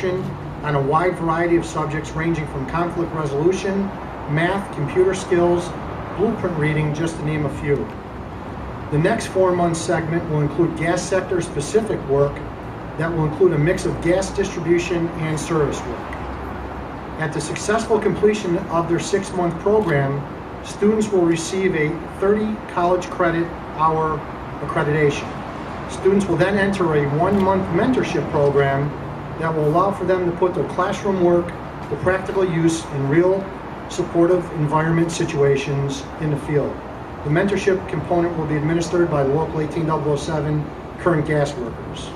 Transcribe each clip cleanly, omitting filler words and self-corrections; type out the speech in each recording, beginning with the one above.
on a wide variety of subjects ranging from conflict resolution, math, computer skills, blueprint reading, just to name a few. The next 4-month segment will include gas sector specific work that will include a mix of gas distribution and service work. At the successful completion of their 6-month program, students will receive a 30 college credit hour accreditation. Students will then enter a 1-month mentorship program that will allow for them to put their classroom work to practical use in real supportive environment situations in the field. The mentorship component will be administered by the local 18007 current gas workers.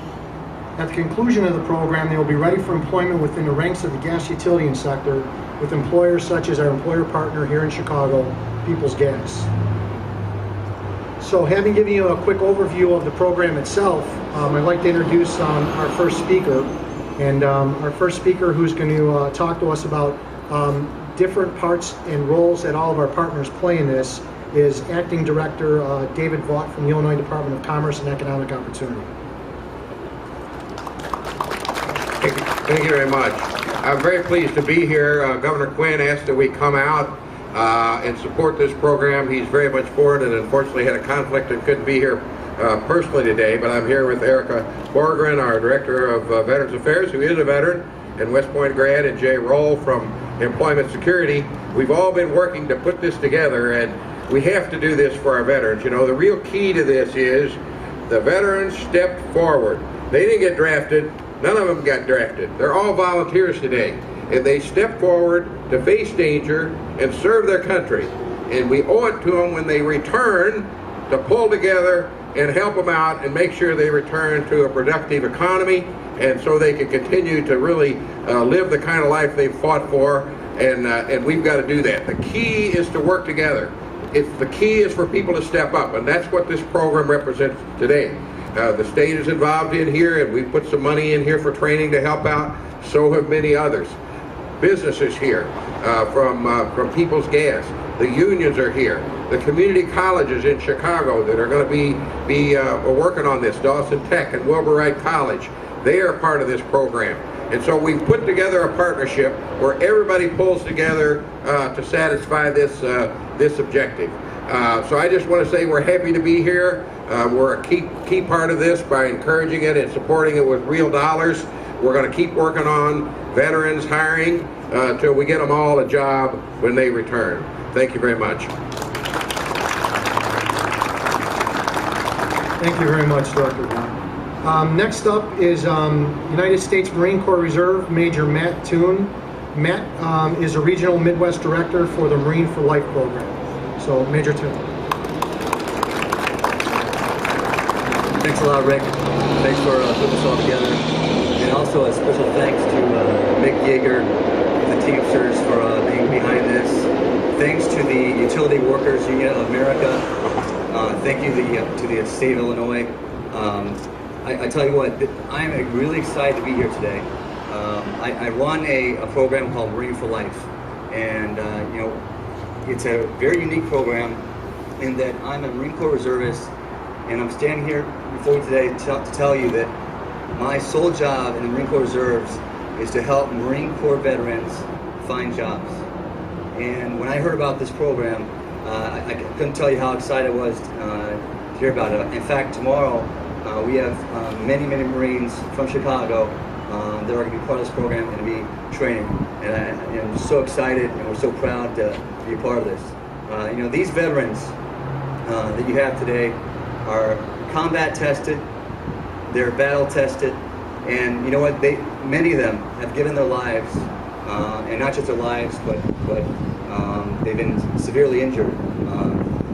At the conclusion of the program, they will be ready for employment within the ranks of the gas utility sector with employers such as our employer partner here in Chicago, Peoples Gas. So having given you a quick overview of the program itself, I'd like to introduce our first speaker. And our first speaker, who's going to talk to us about different parts and roles that all of our partners play in this, is Acting Director David Vaught from the Illinois Department of Commerce and Economic Opportunity. Thank you very much. I'm very pleased to be here. Governor Quinn asked that we come out and support this program. He's very much for it and unfortunately had a conflict and couldn't be here personally today, but I'm here with Erica Borgren, our Director of Veterans Affairs, who is a veteran, and West Point grad, and Jay Roll from Employment Security. We've all been working to put this together, and we have to do this for our veterans. You know, the real key to this is the veterans stepped forward. They didn't get drafted. None of them got drafted. They're all volunteers today, and they stepped forward to face danger and serve their country. And we owe it to them when they return to pull together and help them out and make sure they return to a productive economy, and so they can continue to really live the kind of life they've fought for, and we've got to do that. The key is to work together. The key is for people to step up, and that's what this program represents today. The state is involved in here, and we put some money in here for training to help out. So have many others. Businesses here from Peoples Gas. The unions are here. The community colleges in Chicago that are going to be working on this, Dawson Tech and Wilbur Wright College, they are part of this program. And so we've put together a partnership where everybody pulls together to satisfy this objective. So I just want to say we're happy to be here. We're a key part of this by encouraging it and supporting it with real dollars. We're going to keep working on veterans hiring until we get them all a job when they return. Thank you very much. Thank you very much, Director Vaught. Next up is United States Marine Corps Reserve Major Matt Toon. Matt is a Regional Midwest Director for the Marine for Life program. So, Major Toon. Thanks a lot, Rick. Thanks for putting this all together. And also a special thanks to Mick Yeager, the Teamsters, for being behind this. Thanks to the Utility Workers Union of America. Thank you to the state of Illinois. I tell you what, I'm really excited to be here today. I run a program called Marine for Life, and you know, it's a very unique program in that I'm a Marine Corps reservist, and I'm standing here before you today to tell you that my sole job in the Marine Corps Reserves is to help Marine Corps veterans find jobs. And when I heard about this program, I couldn't tell you how excited I was to hear about it. In fact, tomorrow we have many Marines from Chicago that are going to be part of this program and to be training. And I'm just so excited, and we're so proud to be a part of this. You know, these veterans that you have today are combat tested, they're battle tested, and you know what? Many of them have given their lives, and not just their lives, but they've been severely injured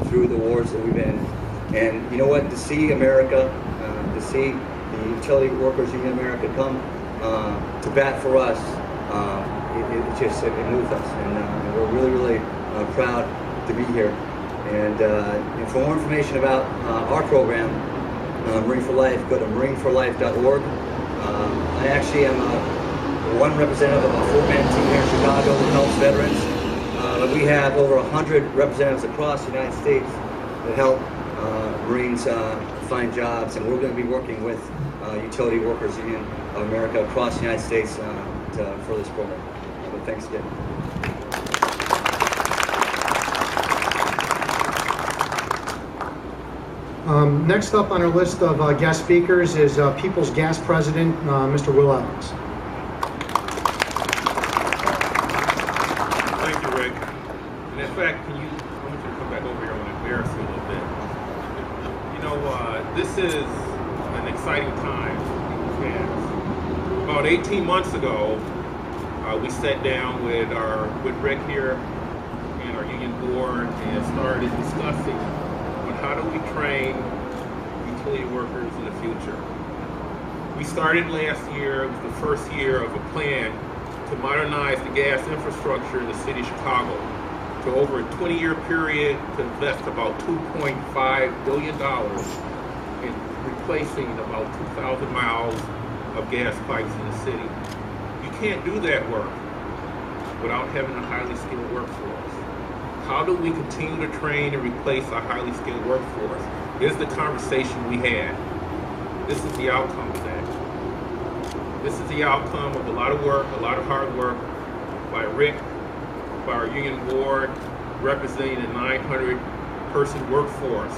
through the wars that we've been in. And you know what? To see America, to see the Utility Workers Union of America come to bat for us, it moves us, and we're really proud to be here. And for more information about our program, Marine for Life, go to marineforlife.org. I actually am one representative of a 4-man team here in Chicago that helps veterans. But we have over 100 representatives across the United States that help Marines find jobs, and we're going to be working with Utility Workers Union of America across the United States for this program. So thanks again. Next up on our list of guest speakers is People's Gas President, Mr. Will Evans. Thank you, Rick. And in fact, I want you to come back over here. I want to embarrass you a little bit. You know, this is an exciting time for gas. About 18 months ago, we sat down with Rick here and our union board and started discussing how do we train utility workers in the future. We started last year, it was the first year of a plan to modernize the gas infrastructure in the city of Chicago to over a 20-year period to invest about $2.5 billion in replacing about 2,000 miles of gas pipes in the city. You can't do that work without having a highly skilled workforce. How do we continue to train and replace our highly skilled workforce? Here's the conversation we had. This is the outcome of that. This is the outcome of a lot of work, a lot of hard work by Rick, by our union board, representing a 900-person workforce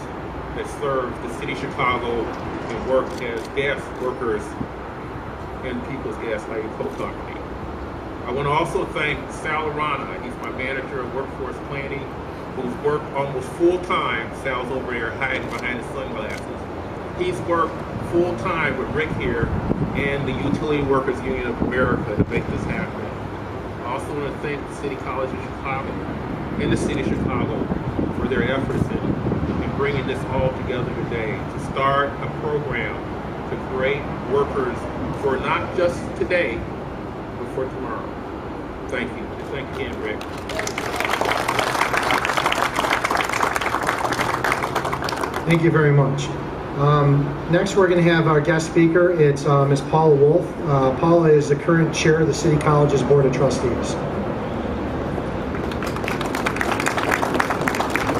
that serves the city of Chicago and work as gas workers in People's Gas Lighting Co. Company. I want to also thank Sal Arana. He's my manager of workforce planning, who's worked almost full-time. Sal's over there hiding behind his sunglasses. He's worked full-time with Rick here and the Utility Workers Union of America to make this happen. I also want to thank the City College of Chicago and the City of Chicago for their efforts in bringing this all together today to start a program to create workers for not just today, but for tomorrow. Thank you. Thank you again, Rick. Thank you very much. Next, we're going to have our guest speaker. It's Ms. Paula Wolf. Paula is the current chair of the City College's Board of Trustees.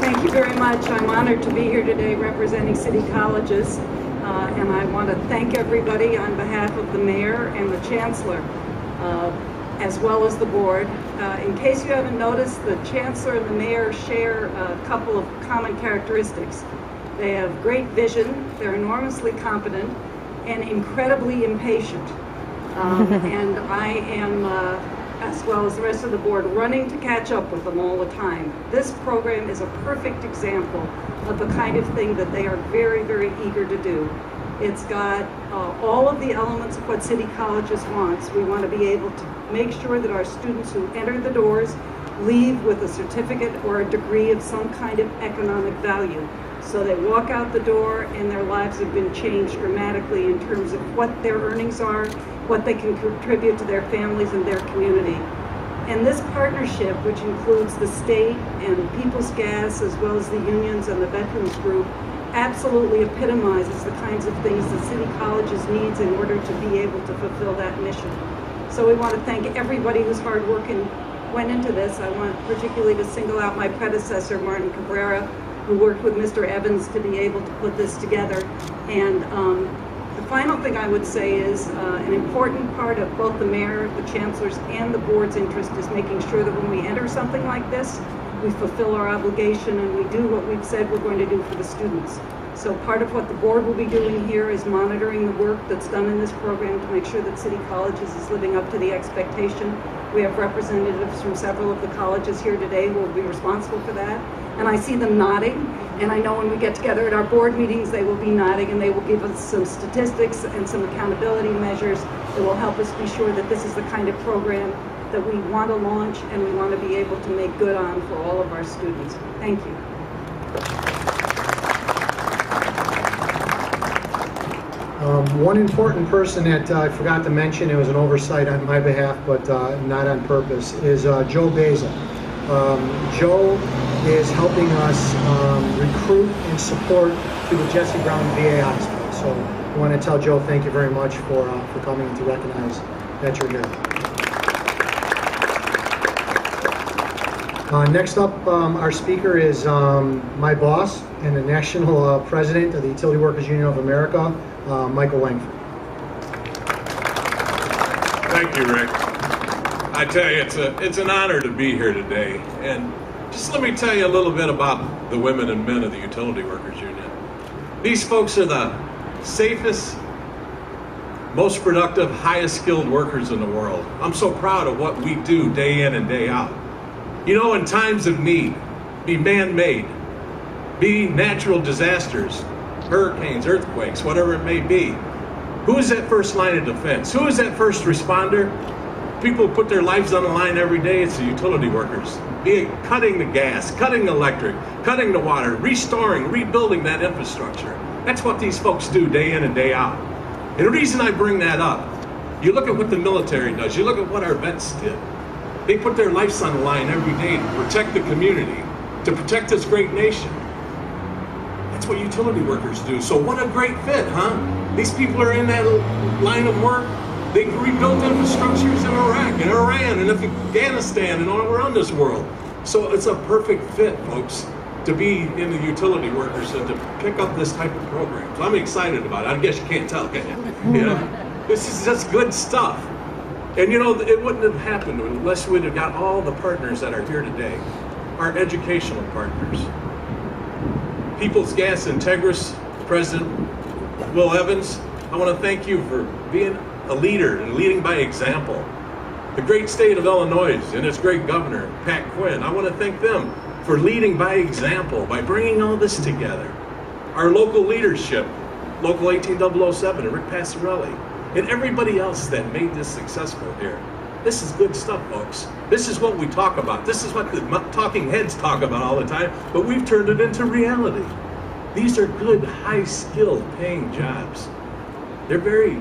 Thank you very much. I'm honored to be here today representing City Colleges, and I want to thank everybody on behalf of the mayor and the chancellor, as well as the board. In case you haven't noticed, the chancellor and the mayor share a couple of common characteristics. They have great vision, they're enormously competent, and incredibly impatient. And I am, as well as the rest of the board, running to catch up with them all the time. This program is a perfect example of the kind of thing that they are very, very eager to do. It's got all of the elements of what City Colleges wants. We want to be able to make sure that our students who enter the doors leave with a certificate or a degree of some kind of economic value. So they walk out the door and their lives have been changed dramatically in terms of what their earnings are, what they can contribute to their families and their community. And this partnership, which includes the state and People's Gas, as well as the unions and the Veterans Group, absolutely epitomizes the kinds of things that City Colleges needs in order to be able to fulfill that mission. So we want to thank everybody whose hard work went into this. I want particularly to single out my predecessor, Martin Cabrera, who worked with Mr. Evans to be able to put this together. And the final thing I would say is an important part of both the mayor, the chancellor's, and the board's interest is making sure that when we enter something like this, we fulfill our obligation and we do what we've said we're going to do for the students. So part of what the board will be doing here is monitoring the work that's done in this program to make sure that City Colleges is living up to the expectation. We have representatives from several of the colleges here today who will be responsible for that. And I see them nodding, and I know when we get together at our board meetings, they will be nodding and they will give us some statistics and some accountability measures that will help us be sure that this is the kind of program that we want to launch and we want to be able to make good on for all of our students. Thank you. One important person that I forgot to mention, it was an oversight on my behalf, but not on purpose, is Joe Beza. Joe is helping us recruit and support to the Jesse Brown VA Hospital. So I want to tell Joe thank you very much for coming and to recognize that you're here. Next up, our speaker is my boss and the national president of the Utility Workers Union of America, Michael Langford. Thank you, Rick. I tell you, it's an honor to be here today. And just let me tell you a little bit about the women and men of the Utility Workers Union. These folks are the safest, most productive, highest skilled workers in the world. I'm so proud of what we do day in and day out. You know, in times of need, be man-made, be natural disasters, hurricanes, earthquakes, whatever it may be. Who is that first line of defense? Who is that first responder? People put their lives on the line every day. It's the utility workers. Be it cutting the gas, cutting the electric, cutting the water, restoring, rebuilding that infrastructure. That's what these folks do day in and day out. And the reason I bring that up, you look at what the military does, you look at what our vets did. They put their lives on the line every day to protect the community, to protect this great nation. That's what utility workers do. So what a great fit, huh? These people are in that line of work. They rebuilt infrastructures in Iraq and Iran and Afghanistan and all around this world. So it's a perfect fit, folks, to be in the utility workers and to pick up this type of program. So I'm excited about it. I guess you can't tell, can you? You know, this is just good stuff. And you know, it wouldn't have happened unless we'd have got all the partners that are here today, our educational partners. People's Gas Integris President Will Evans, I want to thank you for being a leader and leading by example. The great state of Illinois and its great governor, Pat Quinn, I want to thank them for leading by example, by bringing all this together. Our local leadership, Local 18007 and Rick Passarelli, and everybody else that made this successful here. This is good stuff, folks. This is what we talk about. This is what the talking heads talk about all the time, but we've turned it into reality. These are good, high-skilled paying jobs. They're very,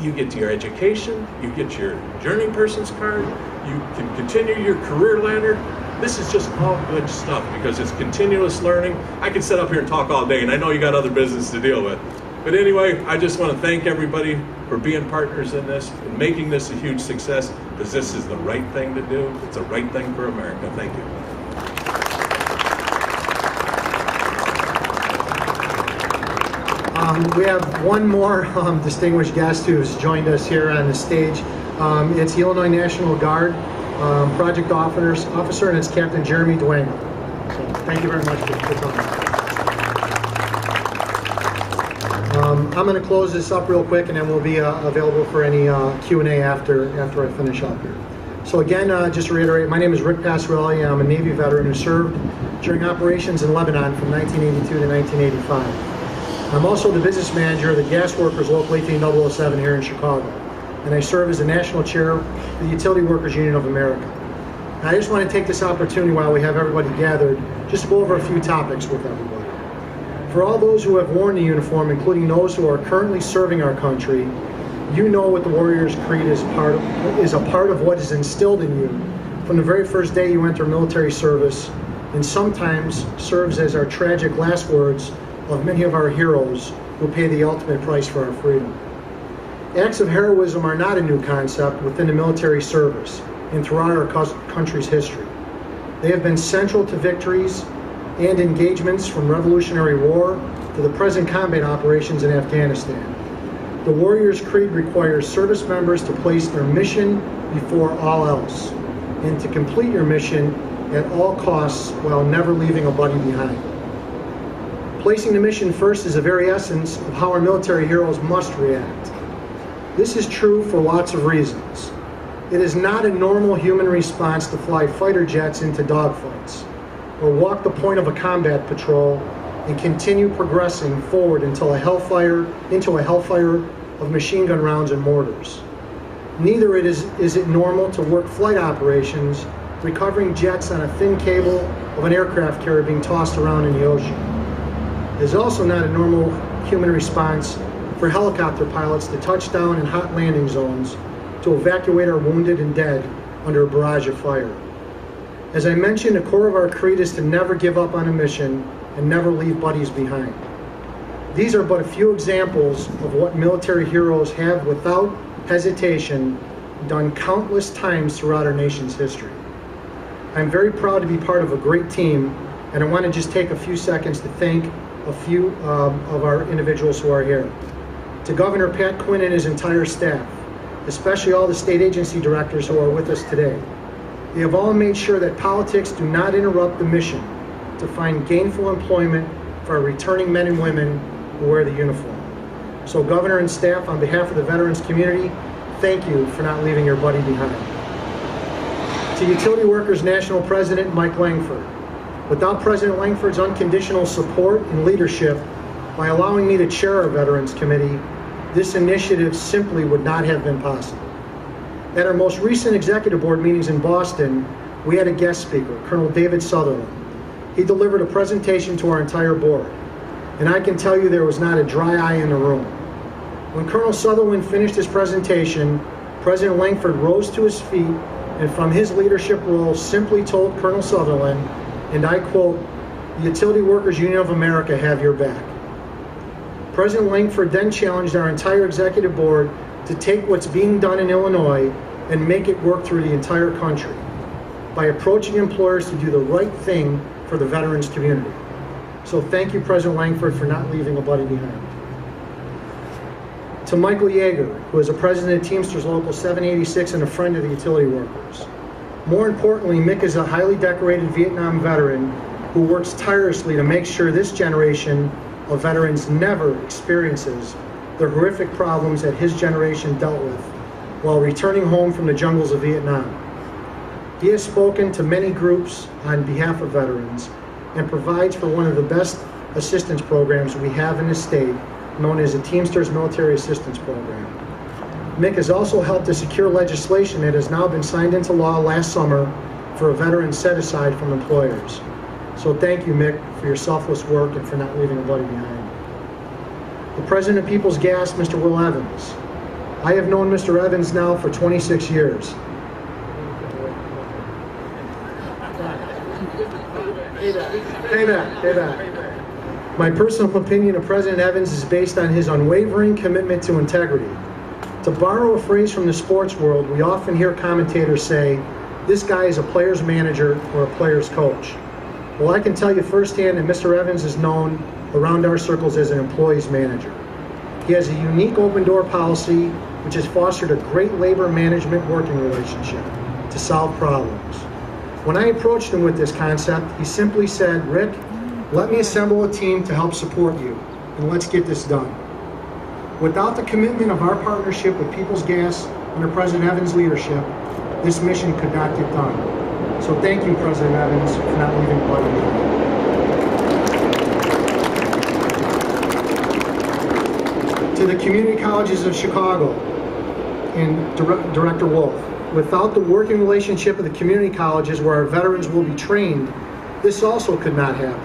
you get your education, you get your journey person's card, you can continue your career ladder. This is just all good stuff because it's continuous learning. I could sit up here and talk all day, and I know you got other business to deal with. But anyway, I just want to thank everybody for being partners in this and making this a huge success, because this is the right thing to do. It's the right thing for America. Thank you. We have one more distinguished guest who's joined us here on the stage. It's the Illinois National Guard Project Officer, and it's Captain Jeremy Duango. So thank you very much for coming. I'm going to close this up real quick, and then we'll be available for any Q&A after I finish up here. So again, just to reiterate, my name is Rick Passarelli. I'm a Navy veteran who served during operations in Lebanon from 1982 to 1985. I'm also the business manager of the Gas Workers Local 18007 here in Chicago, and I serve as the national chair of the Utility Workers Union of America. Now, I just want to take this opportunity while we have everybody gathered just to go over a few topics with everybody. For all those who have worn the uniform, including those who are currently serving our country, you know what the Warriors Creed is a part of what is instilled in you from the very first day you enter military service, and sometimes serves as our tragic last words of many of our heroes who pay the ultimate price for our freedom. Acts of heroism are not a new concept within the military service and throughout our country's history. They have been central to victories and engagements from Revolutionary War to the present combat operations in Afghanistan. The Warriors Creed requires service members to place their mission before all else and to complete your mission at all costs while never leaving a buddy behind. Placing the mission first is the very essence of how our military heroes must react. This is true for lots of reasons. It is not a normal human response to fly fighter jets into dogfights, or walk the point of a combat patrol and continue progressing forward into a hellfire of machine gun rounds and mortars. Neither is it normal to work flight operations, recovering jets on a thin cable of an aircraft carrier being tossed around in the ocean. It is also not a normal human response for helicopter pilots to touch down in hot landing zones to evacuate our wounded and dead under a barrage of fire. As I mentioned, the core of our creed is to never give up on a mission and never leave buddies behind. These are but a few examples of what military heroes have, without hesitation, done countless times throughout our nation's history. I'm very proud to be part of a great team, and I want to just take a few seconds to thank a few of our individuals who are here. To Governor Pat Quinn and his entire staff, especially all the state agency directors who are with us today. They have all made sure that politics do not interrupt the mission to find gainful employment for our returning men and women who wear the uniform. So Governor and staff, on behalf of the veterans community, thank you for not leaving your buddy behind. To Utility Workers National President Mike Langford, without President Langford's unconditional support and leadership by allowing me to chair our Veterans Committee, this initiative simply would not have been possible. At our most recent executive board meetings in Boston, we had a guest speaker, Colonel David Sutherland. He delivered a presentation to our entire board, and I can tell you there was not a dry eye in the room. When Colonel Sutherland finished his presentation, President Langford rose to his feet and from his leadership role simply told Colonel Sutherland, and I quote, "The Utility Workers Union of America have your back." President Langford then challenged our entire executive board to take what's being done in Illinois and make it work through the entire country by approaching employers to do the right thing for the veterans community. So thank you, President Langford, for not leaving a buddy behind. To Michael Yeager, who is a president of Teamsters Local 786 and a friend of the utility workers. More importantly, Mick is a highly decorated Vietnam veteran who works tirelessly to make sure this generation of veterans never experiences the horrific problems that his generation dealt with while returning home from the jungles of Vietnam. He has spoken to many groups on behalf of veterans and provides for one of the best assistance programs we have in the state, known as the Teamsters Military Assistance Program. Mick has also helped to secure legislation that has now been signed into law last summer for a veteran set aside from employers. So thank you, Mick, for your selfless work and for not leaving a buddy behind. The President of People's Gas, Mr. Will Evans. I have known Mr. Evans now for 26 years. Payback. My personal opinion of President Evans is based on his unwavering commitment to integrity. To borrow a phrase from the sports world, we often hear commentators say, this guy is a player's manager or a player's coach. Well, I can tell you firsthand that Mr. Evans is known around our circles as an employee's manager. He has a unique open door policy which has fostered a great labor management working relationship to solve problems. When I approached him with this concept, he simply said, Rick, let me assemble a team to help support you, and let's get this done. Without the commitment of our partnership with People's Gas under President Evans' leadership, this mission could not get done. So thank you, President Evans, for not leaving buddy behind. To the community colleges of Chicago and Director Wolf, without the working relationship of the community colleges where our veterans will be trained, this also could not happen.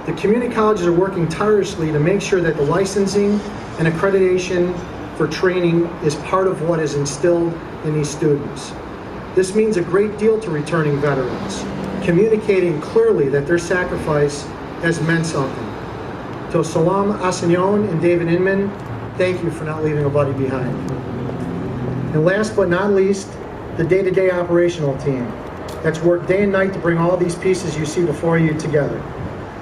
The community colleges are working tirelessly to make sure that the licensing and accreditation for training is part of what is instilled in these students. This means a great deal to returning veterans, communicating clearly that their sacrifice has meant something. To Salam Asignon and David Inman, thank you for not leaving a buddy behind. And last but not least, the day-to-day operational team that's worked day and night to bring all these pieces you see before you together.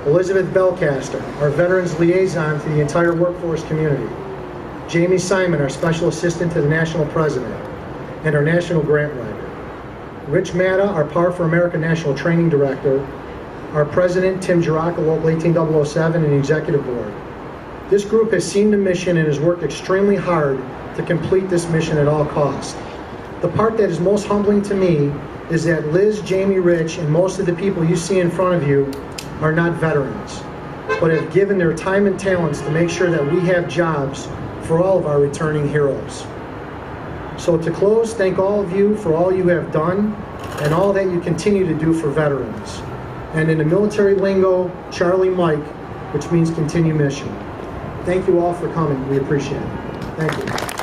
Elizabeth Belcaster, our Veterans Liaison to the entire workforce community. Jamie Simon, our Special Assistant to the National President and our National Grant Writer. Rich Matta, our Power for America National Training Director. Our President, Tim Giracca, Local 18007, and the Executive Board. This group has seen the mission and has worked extremely hard to complete this mission at all costs. The part that is most humbling to me is that Liz, Jamie, Rich, and most of the people you see in front of you are not veterans, but have given their time and talents to make sure that we have jobs for all of our returning heroes. So to close, thank all of you for all you have done and all that you continue to do for veterans. And in the military lingo, Charlie Mike, which means continue mission. Thank you all for coming. We appreciate it. Thank you.